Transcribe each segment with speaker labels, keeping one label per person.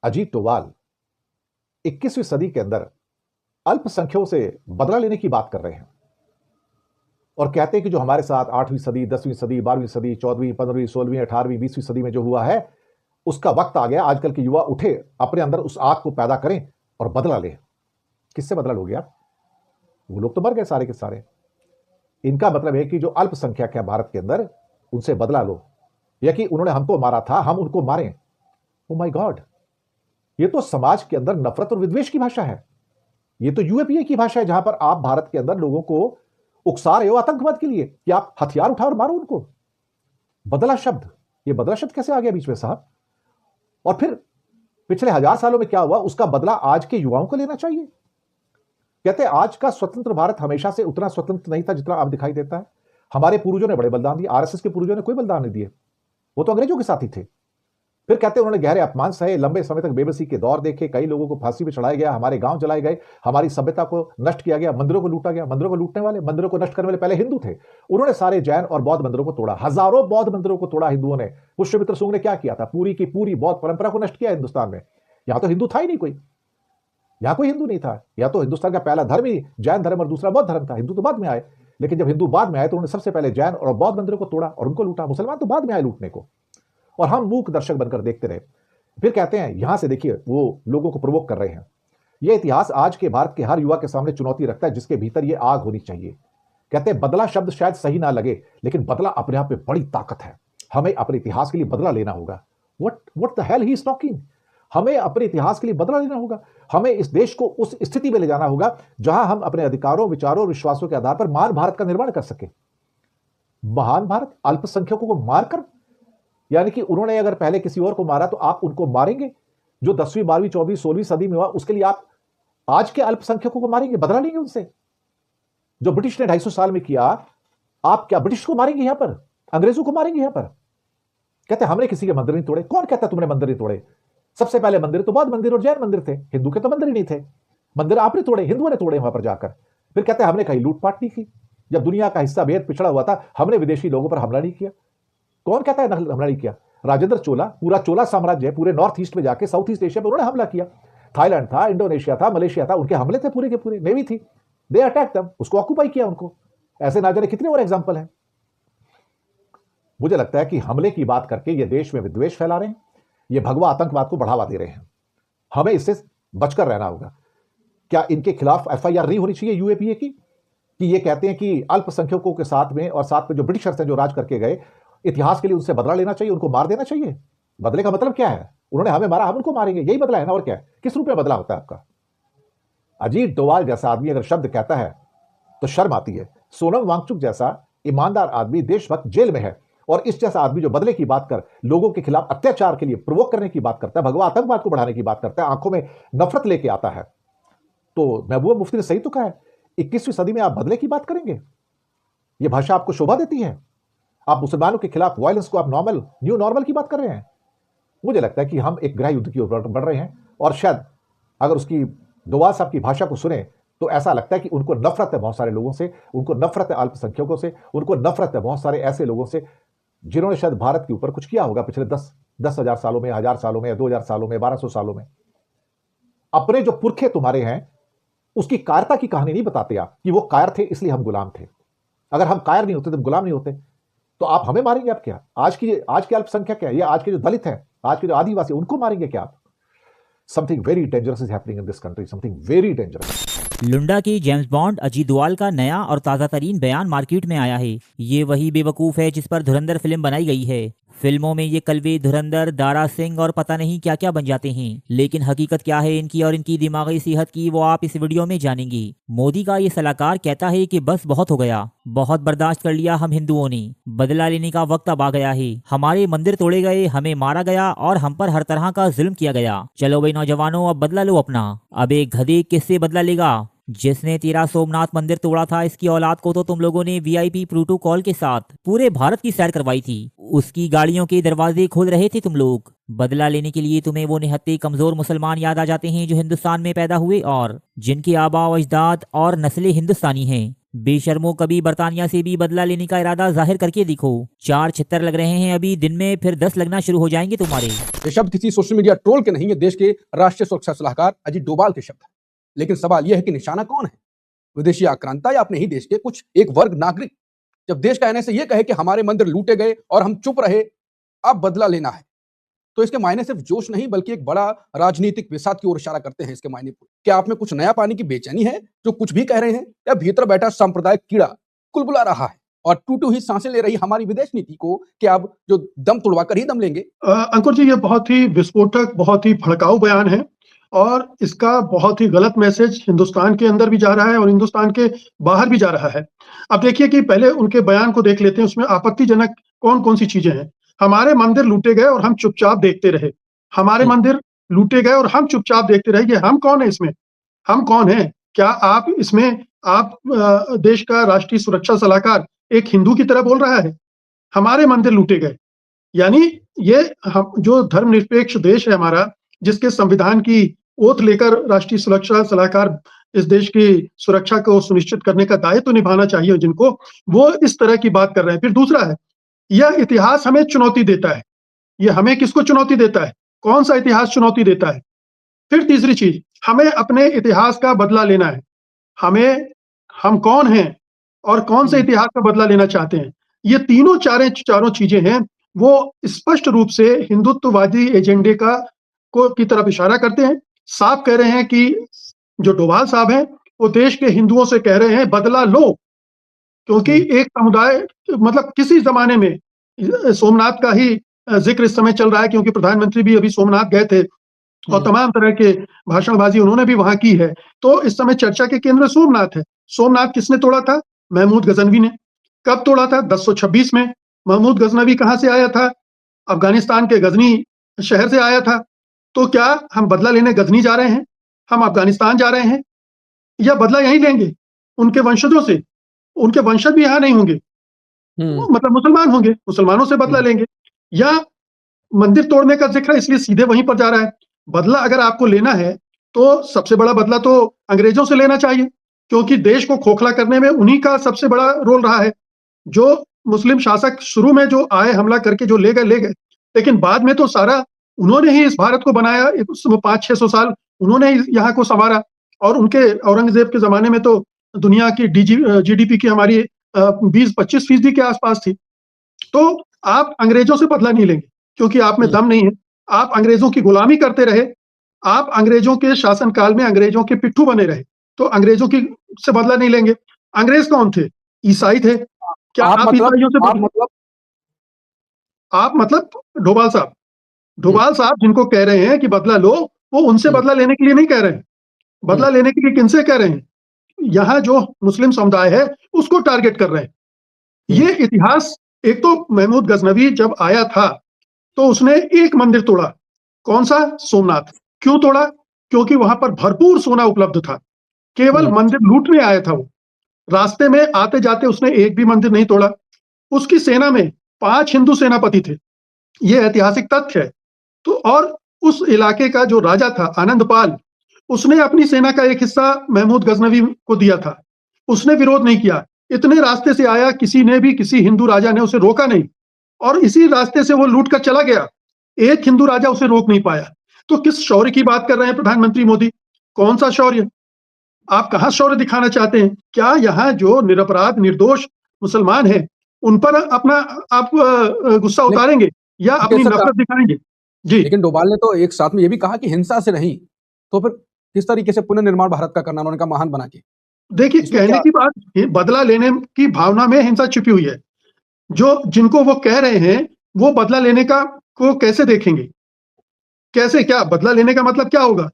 Speaker 1: अजीत डोभाल 21वीं सदी के अंदर अल्पसंख्यकों से बदला लेने की बात कर रहे हैं और कहते हैं कि जो हमारे साथ 8वीं सदी, 10वीं सदी, 12वीं सदी, 14वीं, 15वीं, 16वीं, 18वीं, 20वीं सदी में जो हुआ है उसका वक्त आ गया। आजकल के युवा उठे, अपने अंदर उस आग को पैदा करें और बदला लें। किससे बदला लोगे आप? वो लोग तो मर गए सारे के सारे। इनका मतलब है कि जो अल्पसंख्यक है भारत के अंदर, उनसे बदला लो, या कि उन्होंने हमको मारा था, हम उनको मारें। ओ माय गॉड, ये तो समाज के अंदर नफरत और विद्वेष की भाषा है। ये तो यूएपीए की भाषा है, जहां पर आप भारत के अंदर लोगों को उकसा रहे हो आतंकवाद के लिए कि आप हथियार उठाओ और मारो उनको। बदला शब्द, ये बदला शब्द कैसे आ गया बीच में साहब? और फिर पिछले 1000 सालों में क्या हुआ, उसका बदला आज के युवाओं को लेना चाहिए। कहते हैं आज का स्वतंत्र भारत हमेशा से उतना स्वतंत्र नहीं था जितना अब दिखाई देता है। हमारे पूर्वजों ने बड़े बलिदान दिए, आरएसएस के पूर्वजों ने कोई बलिदान नहीं दिए, वो तो अंग्रेजों के साथ ही थे। फिर कहते हैं उन्होंने गहरे अपमान सहे, लंबे समय तक बेबसी के दौर देखे, कई लोगों को फांसी पे चढ़ाया गया, हमारे गांव जलाए गए, हमारी सभ्यता को नष्ट किया गया, मंदिरों को लूटा गया। मंदिरों को लूटने वाले, मंदिरों को नष्ट करने वाले पहले हिंदू थे। उन्होंने सारे जैन और बौद्ध मंदिरों को तोड़ा, हजारों बौद्ध मंदिरों को तोड़ा हिंदुओं ने। पुष्यमित्र सुंग ने क्या किया था? पूरी की पूरी बौद्ध परंपरा को नष्ट किया हिंदुस्तान में। यहां तो हिंदू था ही नहीं कोई, यहां कोई हिंदू नहीं था। या तो हिंदुस्तान का पहला धर्म ही जैन धर्म और दूसरा बौद्ध धर्म था। हिंदू तो बाद में आए, लेकिन जब हिंदू बाद में आए तो उन्होंने सबसे पहले जैन और बौद्ध मंदिरों को तोड़ा और उनको लूटा। मुसलमान तो बाद में आए लूटने को, और हम मूक दर्शक बनकर देखते रहे। फिर कहते हैं यहां से देखिए, वो लोगों को प्रोवोक कर रहे हैं। यह इतिहास आज के भारत के हर युवा के सामने चुनौती रखता है, जिसके भीतर यह आग होनी चाहिए। कहते हैं बदला शब्द शायद सही ना लगे, लेकिन बदला अपने आप में बड़ी ताकत है। हमें अपने इतिहास के लिए बदला लेना होगा। What the hell he is talking? हमें अपने इतिहास के लिए बदला लेना होगा। हमें इस देश को उस स्थिति में ले जाना होगा जहां हम अपने अधिकारों, विचारों और विश्वासों के आधार पर महान भारत का निर्माण कर सके। महान भारत अल्पसंख्यकों को मारकर, यानी कि उन्होंने अगर पहले किसी और को मारा तो आप उनको मारेंगे? जो 10वीं, 12वीं, 14वीं, 16वीं सदी में हुआ, उसके लिए आप आज के अल्पसंख्यकों को मारेंगे, बदला लेंगे उनसे? जो ब्रिटिश ने 250 साल में किया, आप क्या ब्रिटिश को मारेंगे यहां पर? अंग्रेजों को मारेंगे यहां पर? कहते हमने किसी के मंदिर नहीं तोड़े। कौन कहता तुमने मंदिर नहीं तोड़े? सबसे पहले मंदिर तो बौद्ध मंदिर और जैन मंदिर थे, हिंदू के तो मंदिर ही नहीं थे। मंदिर आपने तोड़े, हिंदुओं ने तोड़े वहां पर जाकर। फिर कहते हमने कहीं लूटपाट नहीं की। जब दुनिया का हिस्सा बेहद पिछड़ा हुआ था, हमने विदेशी लोगों पर हमला नहीं किया। कौन कहता है हमला नहीं किया? राजेंद्र चोला, पूरा चोला साम्राज्य पूरे नॉर्थ ईस्ट में जाके साउथ ईस्ट एशिया में उन्होंने हमला किया। थाईलैंड था, इंडोनेशिया था, मलेशिया था, उनके हमले थे पूरे के पूरे। नेवी थी, दे अटैक देम, उसको ऑक्यूपाई किया उनको। ऐसे ना जाने कितने और एग्जांपल हैं। मुझे लगता है कि हमले की बात करके ये देश में विद्वेष फैला रहे हैं, ये भगवा आतंकवाद को बढ़ावा दे रहे हैं। हमें इससे बचकर रहना होगा। क्या इनके खिलाफ एफआईआर नहीं होनी चाहिए यूएपीए की? कि ये कहते हैं कि अल्पसंख्यकों के साथ में और साथ में जो ब्रिटिशर्स हैं जो राज करके गए, इतिहास के लिए उनसे बदला लेना चाहिए, उनको मार देना चाहिए। बदले का मतलब क्या है? उन्होंने हमें मारा, हम उनको मारेंगे, यही बदला है ना? और क्या है? किस रूप में बदला होता है आपका? अजीत डोभाल जैसा आदमी अगर शब्द कहता है तो शर्म आती है। सोनम वांगचुक जैसा ईमानदार आदमी, देशभक्त, जेल में है, और इस जैसा आदमी जो बदले की बात कर, लोगों के खिलाफ अत्याचार के लिए प्रोवोक करने की बात करता है, भगवा आतंकवाद को बढ़ाने की बात करता है, आंखों में नफरत लेके आता है। तो महबूबा मुफ्ती ने सही तो कहा है, 21वीं सदी में आप बदले की बात करेंगे? यह भाषा आपको शोभा देती है? आप मुसलमानों के खिलाफ वायलेंस को आप नॉर्मल, न्यू नॉर्मल की बात कर रहे हैं। मुझे लगता है कि हम एक गृह युद्ध की ओर बढ़ रहे हैं, और शायद अगर उसकी डोभाल साहब की भाषा को सुने तो ऐसा लगता है कि उनको नफरत है बहुत सारे लोगों से, उनको नफरत है अल्पसंख्यकों से, उनको नफरत है बहुत सारे ऐसे लोगों से जिन्होंने शायद भारत के ऊपर कुछ किया होगा पिछले 10,000 सालों में, 1000 सालों में, 2000 सालों में, 1200 सालों में। अपने जो पुरखे तुम्हारे हैं उसकी कायरता की कहानी नहीं बताते आप कि वो कायर थे इसलिए हम गुलाम थे। अगर हम कायर नहीं होते तो गुलाम नहीं होते। तो आप हमें मारेंगे? आप क्या आज के अल्पसंख्यक है, या आज के जो दलित हैं, आज के जो आदिवासी, उनको मारेंगे क्या आप? Something very dangerous is happening in this country, something very dangerous.
Speaker 2: लुंडा के जेम्स बॉन्ड अजीत डोभाल का नया और ताज़ा तरीन बयान मार्केट में आया है। ये वही बेवकूफ़ है जिस पर धुरंधर फिल्म बनाई गई है। फिल्मों में ये कलवे, धुरंधर, दारा सिंह और पता नहीं क्या क्या बन जाते हैं, लेकिन हकीकत क्या है इनकी और इनकी दिमागी सेहत की, वो आप इस वीडियो में जानेंगे। मोदी का ये सलाहकार कहता है कि बस बहुत हो गया, बहुत बर्दाश्त कर लिया हम हिंदुओं ने, बदला लेने का वक्त अब आ गया है। हमारे मंदिर तोड़े गए, हमें मारा गया और हम पर हर तरह का जुल्म किया गया। चलो भाई नौजवानों, अब बदला लो अपना। अब एक गधे किससे बदला लेगा? जिसने तेरा सोमनाथ मंदिर तोड़ा था, इसकी औलाद को तो तुम लोगों ने वीआईपी प्रोटोकॉल के साथ पूरे भारत की सैर करवाई थी। उसकी गाड़ियों के दरवाजे खोल रहे थे तुम लोग। बदला लेने के लिए तुम्हें वो निहत्ते कमजोर मुसलमान याद आ जाते हैं जो हिंदुस्तान में पैदा हुए और जिनके आबा व अजदाद और नस्लें हिंदुस्तानी हैं। बेशर्मो, कभी बर्तानिया से भी बदला लेने का इरादा जाहिर करके दिखो। 4 छितर लग रहे हैं अभी, दिन में फिर 10 लगना शुरू हो जाएंगे तुम्हारे।
Speaker 3: ये शब्द किसी सोशल मीडिया ट्रोल के नहीं है, देश के राष्ट्रीय सुरक्षा सलाहकार अजीत डोभाल के शब्द है। लेकिन सवाल यह है कि निशाना कौन है? विदेशी आक्रांता या अपने ही देश के कुछ एक वर्ग नागरिक? जब देश का एनएसए ये कहे कि हमारे मंदिर लूटे गए और हम चुप रहे, अब बदला लेना है, तो इसके मायने सिर्फ जोश नहीं बल्कि एक बड़ा राजनीतिक विषाद की ओर इशारा करते हैं। इसके मायने क्या आप में कुछ नया पानी की बेचैनी है जो कुछ भी कह रहे हैं, या भीतर बैठा सांप्रदायिक कीड़ा कुलबुला रहा है और टूटू ही सांसें ले रही हमारी विदेश नीति को कि अब जो दम तुड़वा कर ही दम लेंगे?
Speaker 4: अंकुर जी, ये बहुत ही विस्फोटक, बहुत ही भड़काऊ बयान है और इसका बहुत ही गलत मैसेज हिंदुस्तान के अंदर भी जा रहा है और हिंदुस्तान के बाहर भी जा रहा है। अब देखिए कि पहले उनके बयान को देख लेते हैं, उसमें आपत्तिजनक कौन कौन सी चीजें हैं। हमारे मंदिर लूटे गए और हम चुपचाप देखते रहे। हमारे मंदिर लूटे गए और हम चुपचाप देखते रहे, ये हम कौन है? इसमें हम कौन है? क्या आप इसमें आप देश का राष्ट्रीय सुरक्षा सलाहकार एक हिंदू की तरह बोल रहा है? हमारे मंदिर लूटे गए, यानी ये हम जो धर्मनिरपेक्ष देश है हमारा, जिसके संविधान की ओथ लेकर राष्ट्रीय सुरक्षा सलाहकार इस देश की सुरक्षा को सुनिश्चित करने का दायित्व तो निभाना चाहिए जिनको, वो इस तरह की बात कर रहे हैं। फिर दूसरा है, यह इतिहास हमें चुनौती देता है। ये हमें किसको चुनौती देता है? कौन सा इतिहास चुनौती देता है? फिर तीसरी चीज, हमें अपने इतिहास का बदला लेना है। हम कौन हैं और कौन से इतिहास का बदला लेना चाहते हैं? ये चारों चीजें हैं, वो स्पष्ट रूप से हिंदुत्ववादी एजेंडे की तरफ इशारा करते हैं। साफ कह रहे हैं कि जो डोभाल साहब हैं, वो देश के हिंदुओं से कह रहे हैं बदला लो, क्योंकि एक समुदाय, मतलब किसी जमाने में सोमनाथ का ही जिक्र इस समय चल रहा है, क्योंकि प्रधानमंत्री भी अभी सोमनाथ गए थे और तमाम तरह के भाषणबाजी उन्होंने भी वहां की है। तो इस समय चर्चा के केंद्र सोमनाथ है। सोमनाथ किसने तोड़ा था? महमूद गजनवी ने। कब तोड़ा था? 1026 में। महमूद गजनवी कहां से आया था? अफगानिस्तान के गजनी शहर से आया था। तो क्या हम बदला लेने गजनी जा रहे हैं? हम अफगानिस्तान जा रहे हैं? या बदला यहीं लेंगे उनके वंशजों से? उनके वंशज भी यहाँ नहीं होंगे, मतलब मुसलमान होंगे, मुसलमानों से बदला लेंगे। या मंदिर तोड़ने का जिक्र इसलिए सीधे वहीं पर जा रहा है। बदला अगर आपको लेना है तो सबसे बड़ा बदला तो अंग्रेजों से लेना चाहिए, क्योंकि देश को खोखला करने में उन्हीं का सबसे बड़ा रोल रहा है। जो मुस्लिम शासक शुरू में जो आए, हमला करके जो ले गए, लेकिन बाद में तो सारा उन्होंने ही इस भारत को बनाया। 500-600 साल उन्होंने यहाँ को संवारा, और उनके औरंगजेब के जमाने में तो दुनिया की जीडीपी की हमारी 20-25% के आसपास थी। तो आप अंग्रेजों से बदला नहीं लेंगे, क्योंकि आप में दम नहीं है। आप अंग्रेजों की गुलामी करते रहे, आप अंग्रेजों के शासनकाल में अंग्रेजों के पिट्ठू बने रहे, तो अंग्रेजों की से बदला नहीं लेंगे। अंग्रेज कौन थे? ईसाई थे। क्या आप ईसाइयों से आप मतलब डोभाल साहब जिनको कह रहे हैं कि बदला लो, वो उनसे बदला लेने के लिए नहीं कह रहे हैं। बदला लेने के लिए किनसे कह रहे हैं? यहाँ जो मुस्लिम समुदाय है उसको टारगेट कर रहे हैं। ये इतिहास, एक तो महमूद गजनवी जब आया था तो उसने एक मंदिर तोड़ा। कौन सा? सोमनाथ। क्यों तोड़ा? क्योंकि वहां पर भरपूर सोना उपलब्ध था। केवल मंदिर लूटने आया था वो। रास्ते में आते जाते उसने एक भी मंदिर नहीं तोड़ा। उसकी सेना में 5 हिंदू सेनापति थे, ये ऐतिहासिक तथ्य है। तो और उस इलाके का जो राजा था आनंदपाल, उसने अपनी सेना का एक हिस्सा महमूद गजनवी को दिया था। उसने विरोध नहीं किया। इतने रास्ते से आया, किसी ने भी, किसी हिंदू राजा ने उसे रोका नहीं, और इसी रास्ते से वो लूट कर चला गया। एक हिंदू राजा उसे रोक नहीं पाया। तो किस शौर्य की बात कर रहे हैं प्रधानमंत्री मोदी? कौन सा शौर्य? आप कहां शौर्य दिखाना चाहते हैं? क्या यहाँ जो निरपराध निर्दोष मुसलमान हैं उन पर अपना आप गुस्सा उतारेंगे या अपनी नफरत दिखाएंगे? जी।
Speaker 3: लेकिन डोभाल ने तो एक साथ में ये भी कहा कि हिंसा से नहीं, तो फिर किस तरीके से पुनर्निर्माण भारत का करना, उन्होंने कहा महान बना के।
Speaker 4: देखिए, कहने की बात, बदला लेने की भावना में हिंसा छिपी हुई है। जिनको वो कह रहे हैं वो बदला लेने का को कैसे देखेंगे? कैसे? क्या बदला लेने का मतलब क्या होगा?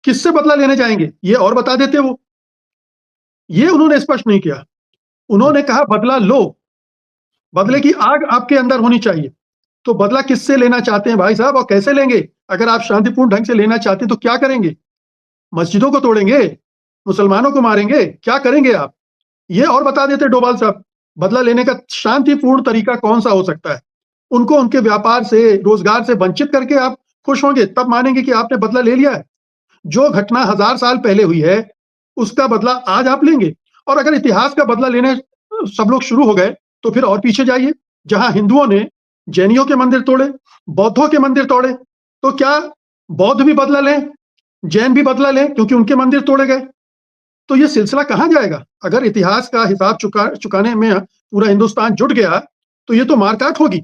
Speaker 4: किससे बदला लेने जाएंगे? ये और बता देते वो। ये उन्होंने स्पष्ट नहीं किया। उन्होंने कहा बदला लो, बदले की आग आपके अंदर होनी चाहिए। तो बदला किससे लेना चाहते हैं भाई साहब, और कैसे लेंगे? अगर आप शांतिपूर्ण ढंग से लेना चाहते हैं तो क्या करेंगे? मस्जिदों को तोड़ेंगे? मुसलमानों को मारेंगे? क्या करेंगे आप? ये और बता देते डोभाल साहब। बदला लेने का शांतिपूर्ण तरीका कौन सा हो सकता है? उनको उनके व्यापार से, रोजगार से वंचित करके आप खुश होंगे, तब मानेंगे कि आपने बदला ले लिया है। जो घटना 1000 साल पहले हुई है उसका बदला आज आप लेंगे। और अगर इतिहास का बदला लेने सब लोग शुरू हो गए तो फिर और पीछे जाइए, जहां हिंदुओं ने जैनियों के मंदिर तोड़े, बौद्धों के मंदिर तोड़े, तो क्या बौद्ध भी बदला लें, जैन भी बदला लें क्योंकि उनके मंदिर तोड़े गए? तो ये सिलसिला कहां जाएगा? अगर इतिहास का हिसाब चुकाने में पूरा हिंदुस्तान जुट गया तो ये तो मारकाट होगी,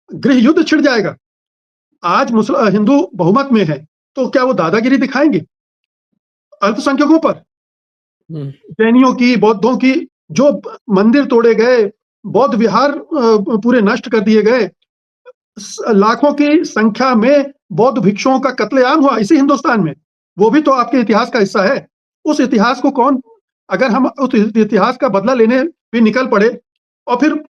Speaker 4: गृह युद्ध छिड़ जाएगा। आज हिंदू बहुमत में है तो क्या वो दादागिरी दिखाएंगे अल्पसंख्यकों पर? जैनियों की, बौद्धों की जो मंदिर तोड़े गए, बौद्ध विहार पूरे नष्ट कर दिए गए, लाखों की संख्या में बौद्ध भिक्षुओं का कत्लेआम हुआ इसी हिंदुस्तान में, वो भी तो आपके इतिहास का हिस्सा है। उस इतिहास को कौन, अगर हम उस इतिहास का बदला लेने भी निकल पड़े, और फिर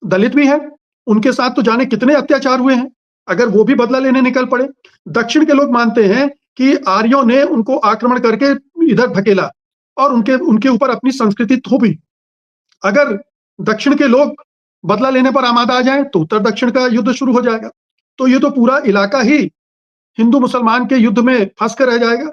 Speaker 4: दलित भी हैं, उनके साथ तो जाने कितने अत्याचार हुए हैं, अगर वो भी बदला लेने निकल पड़े। दक्षिण के लोग मानते हैं कि आर्यों ने उनको आक्रमण करके इधर धकेला और उनके ऊपर अपनी संस्कृति थोपी। अगर दक्षिण के लोग बदला लेने पर आमादा आ जाएं तो उत्तर दक्षिण का युद्ध शुरू हो जाएगा। तो ये तो पूरा इलाका ही हिंदू मुसलमान के युद्ध में फंस कर रह जाएगा।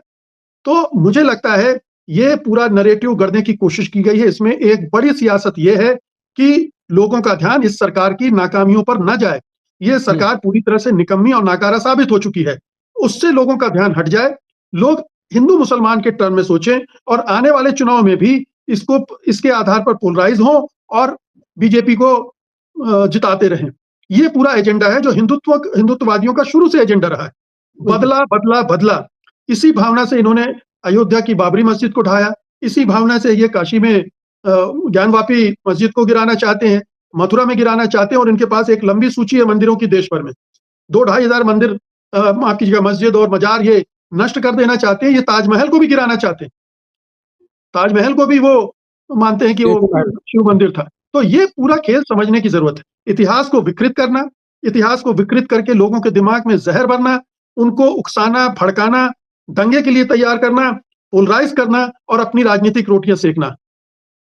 Speaker 4: तो मुझे लगता है ये पूरा नैरेटिव गढ़ने की कोशिश की गई है। इसमें एक बड़ी सियासत ये है कि लोगों का ध्यान इस सरकार की नाकामियों पर न जाए। ये सरकार पूरी तरह से निकम्मी और नाकारा साबित हो चुकी है, उससे लोगों का ध्यान हट जाए, लोग हिंदू मुसलमान के टर्म में सोचें और आने वाले चुनाव में भी इसके आधार पर पोलराइज हो और बीजेपी को जिताते रहें। ये पूरा एजेंडा है जो हिंदुत्ववादियों का शुरू से एजेंडा रहा है। बदला बदला बदला, इसी भावना से इन्होंने अयोध्या की बाबरी मस्जिद को ढाया, इसी भावना से ये काशी में ज्ञानवापी मस्जिद को गिराना चाहते हैं, मथुरा में गिराना चाहते हैं, और इनके पास एक लंबी सूची है मंदिरों की देश भर में। 2-2.5 हजार मंदिर, माफ कीजिएगा, मस्जिद और मजार ये नष्ट कर देना चाहते हैं। ये ताजमहल को भी गिराना चाहते हैं, ताजमहल को भी वो मानते हैं कि वो शिव मंदिर था। तो ये पूरा खेल समझने की जरूरत है। इतिहास को विकृत करना, इतिहास को विकृत करके लोगों के दिमाग में जहर भरना, उनको उकसाना, भड़काना, दंगे के लिए तैयार करना, पोलराइज करना और अपनी राजनीतिक रोटियां सेकना।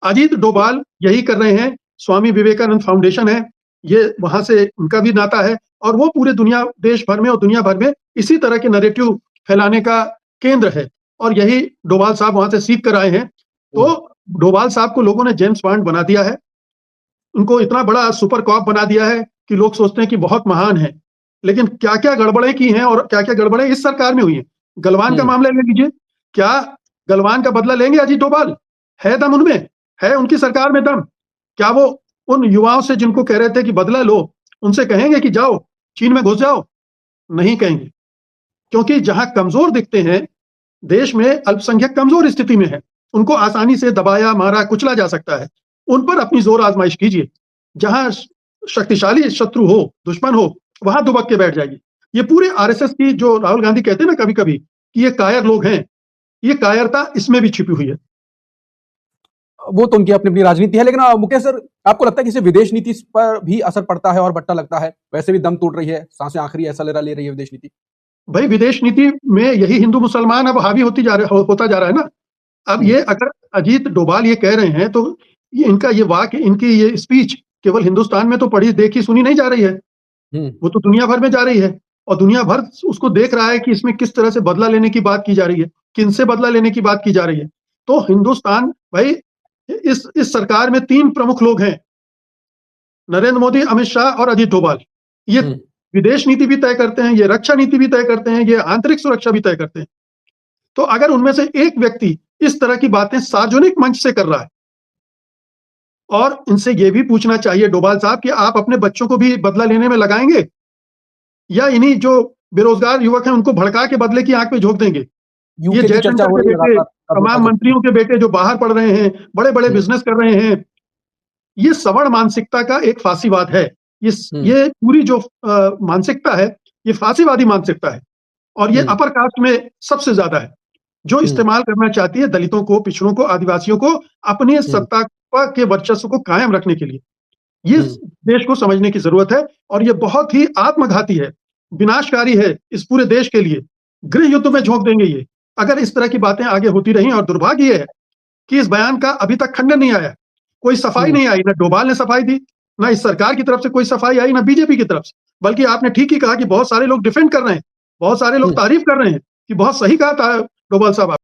Speaker 4: अजीत डोभाल यही कर रहे हैं। स्वामी विवेकानंद फाउंडेशन है, ये वहां से उनका भी नाता है, और वो पूरे देश भर में और दुनिया भर में इसी तरह के नैरेटिव फैलाने का केंद्र है, और यही डोभाल साहब वहां से सीख कर आए हैं। तो डोभाल साहब को लोगों ने जेम्स बॉन्ड बना दिया है, उनको इतना बड़ा सुपर कॉप बना दिया है कि लोग सोचते हैं कि बहुत महान है। लेकिन क्या क्या गड़बड़े की हैं और क्या क्या गड़बड़े इस सरकार में हुई है। गलवान का मामला ले लीजिए, क्या गलवान का बदला लेंगे अजीत डोभाल? है दम उनमें? है उनकी सरकार में दम? क्या वो उन युवाओं से जिनको कह रहे थे कि बदला लो, उनसे कहेंगे कि जाओ चीन में घुस जाओ? नहीं कहेंगे, क्योंकि जहां कमजोर दिखते हैं, देश में अल्पसंख्यक कमजोर स्थिति में है, उनको आसानी से दबाया, मारा, कुचला जा सकता है। उन पर अपनी जोर आजमाइश कीजिए। जहां शक्तिशाली शत्रु हो, दुश्मन हो, वहां दुबक के बैठ जाइए। ये पूरे आरएसएस की, जो राहुल गांधी कहते हैं ना कभी कभी कि ये कायर लोग हैं, ये कायरता इसमें भी छिपी हुई है।
Speaker 3: वो तो उनकी अपनी अपनी राजनीति है, लेकिन मुकेश सर, आपको लगता है कि इससे विदेश नीति पर भी असर पड़ता है और बट्टा लगता है? वैसे भी दम टूट रही है, सांसें आखिरी ऐसा ले रही है विदेश नीति।
Speaker 4: भाई विदेश नीति में यही हिंदू मुसलमान अब हावी होता जा रहा है ना। अब ये अगर अजीत डोभाल ये कह रहे हैं तो ये इनका ये वाक्य, इनकी ये स्पीच केवल हिंदुस्तान में तो पढ़ी देखी सुनी नहीं जा रही है, वो तो दुनिया भर में जा रही है, और दुनिया भर उसको देख रहा है कि इसमें किस तरह से बदला लेने की बात की जा रही है, किनसे बदला लेने की बात की जा रही है। तो हिंदुस्तान, भाई इस सरकार में 3 प्रमुख लोग हैं, नरेंद्र मोदी, अमित शाह और अजीत डोभाल। ये विदेश नीति भी तय करते हैं, ये रक्षा नीति भी तय करते हैं, ये आंतरिक सुरक्षा भी तय करते हैं। तो अगर उनमें से एक व्यक्ति इस तरह की बातें सार्वजनिक मंच से कर रहा है, और इनसे यह भी पूछना चाहिए डोभाल साहब कि आप अपने बच्चों को भी बदला लेने में लगाएंगे, या इन्हीं जो बेरोजगार युवक हैं उनको भड़का के बदले की आंख में झोंक देंगे? ये जयशंकर के बेटे, तमाम मंत्रियों के बेटे जो बाहर पढ़ रहे हैं, बड़े बड़े बिजनेस कर रहे हैं, ये सवर्ण मानसिकता का एक फांसीवाद है। ये पूरी जो मानसिकता है, ये फांसीवादी मानसिकता है, और ये अपर कास्ट में सबसे ज्यादा है, जो इस्तेमाल करना चाहती है दलितों को, पिछड़ों को, आदिवासियों को अपनी सत्ता के वर्चस्व को कायम रखने के लिए। ये देश को समझने की जरूरत है, और ये बहुत ही आत्मघाती है, विनाशकारी है इस पूरे देश के लिए। गृह युद्ध में झोंक देंगे ये, अगर इस तरह की बातें आगे होती रही। और दुर्भाग्य है कि इस बयान का अभी तक खंडन नहीं आया, कोई सफाई नहीं आई, ना डोभाल ने सफाई दी, ना इस सरकार की तरफ से कोई सफाई आई, ना बीजेपी की तरफ से। बल्कि आपने ठीक ही कहा कि बहुत सारे लोग डिफेंड कर रहे हैं, बहुत सारे लोग तारीफ कर रहे हैं कि बहुत सही कहा था डोभाल साहब।